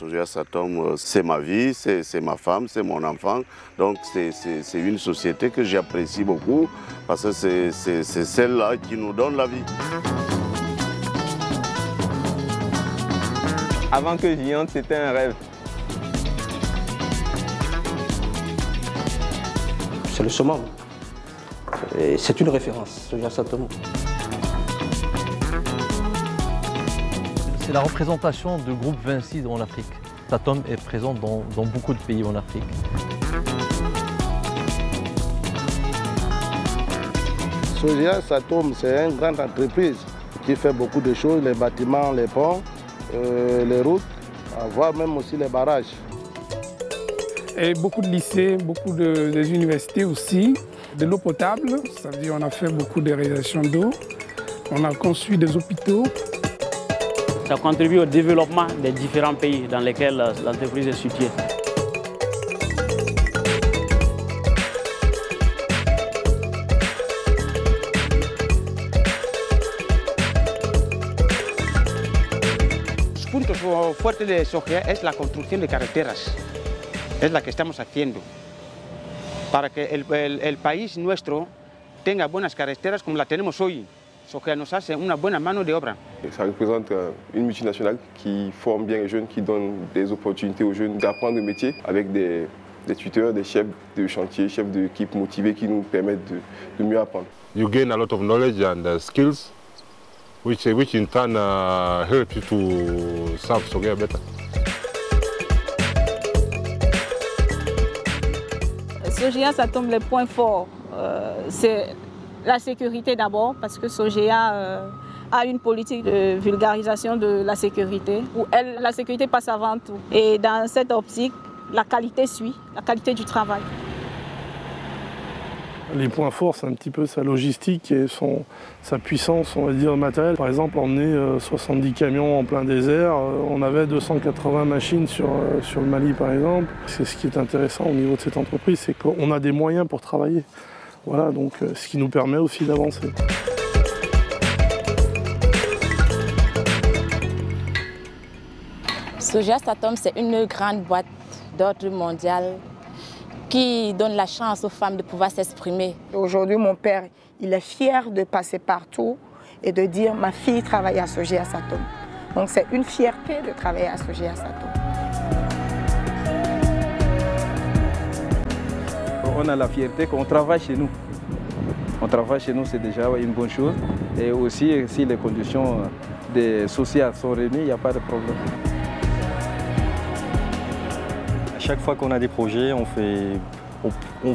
Sogea Satom, c'est ma vie, c'est ma femme, c'est mon enfant. Donc c'est une société que j'apprécie beaucoup parce que c'est celle-là qui nous donne la vie. Avant que j'y entre, c'était un rêve. C'est le summum. C'est une référence, Sogea Satom. C'est la représentation du groupe Vinci en Afrique. Satom est présent dans beaucoup de pays en Afrique. Sogea Satom, c'est une grande entreprise qui fait beaucoup de choses, les bâtiments, les ponts, les routes, voire même aussi les barrages. Et beaucoup de lycées, beaucoup des universités aussi, de l'eau potable, ça veut dire on a fait beaucoup de réalisations d'eau, on a construit des hôpitaux. Ça contribue au développement des différents pays dans lesquels l'entreprise est située. Los puntos fuertes de Sogea es la construcción de carreteras, es la que estamos haciendo, para que el país nuestro tenga buenas carreteras como la tenemos hoy. Sogea nos hace una buena mano de obra. Ça représente une multinationale qui forme bien les jeunes, qui donne des opportunités aux jeunes d'apprendre le métier avec des tuteurs, des chefs de chantier, chefs d'équipe motivés qui nous permettent de mieux apprendre. You gain a lot of knowledge and skills, which in turn help you to serve Sogea better. Sogea, ça tombe les points forts. C'est la sécurité d'abord, parce que Sogea a une politique de vulgarisation de la sécurité, où la sécurité passe avant tout. Et dans cette optique, la qualité suit, la qualité du travail. Les points forts, c'est un petit peu sa logistique et sa puissance, on va dire, matérielle. Par exemple, emmener 70 camions en plein désert, on avait 280 machines sur le Mali, par exemple. C'est ce qui est intéressant au niveau de cette entreprise, c'est qu'on a des moyens pour travailler. Voilà, donc ce qui nous permet aussi d'avancer. Sogea Satom, c'est une grande boîte d'ordre mondial qui donne la chance aux femmes de pouvoir s'exprimer. Aujourd'hui, mon père, il est fier de passer partout et de dire « ma fille travaille à Sogea Satom ». Donc c'est une fierté de travailler à Sogea Satom. On a la fierté qu'on travaille chez nous. On travaille chez nous, c'est déjà une bonne chose. Et aussi, si les conditions sociales sont réunies, il n'y a pas de problème. À chaque fois qu'on a des projets, on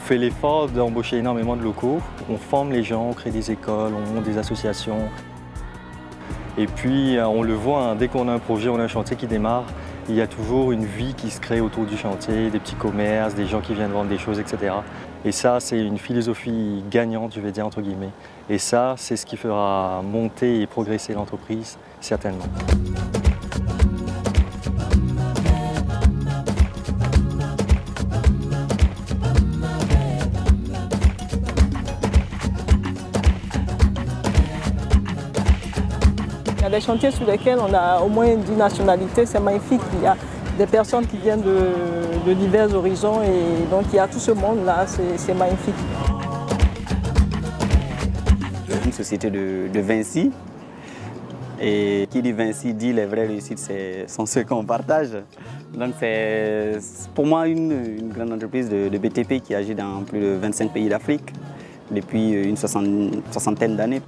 fait l'effort d'embaucher énormément de locaux. On forme les gens, on crée des écoles, on monte des associations. Et puis, on le voit, hein, dès qu'on a un projet, on a un chantier qui démarre, il y a toujours une vie qui se crée autour du chantier, des petits commerces, des gens qui viennent vendre des choses, etc. Et ça, c'est une philosophie gagnante, je vais dire entre guillemets. Et ça, c'est ce qui fera monter et progresser l'entreprise, certainement. Il y a des chantiers sur lesquels on a au moins 10 nationalités, c'est magnifique. Il y a des personnes qui viennent de divers horizons et donc il y a tout ce monde-là, c'est magnifique. Une société de Vinci, et qui dit Vinci dit les vraies réussites sont ceux qu'on partage. Donc c'est pour moi une grande entreprise de BTP qui agit dans plus de 25 pays d'Afrique depuis une soixantaine d'années.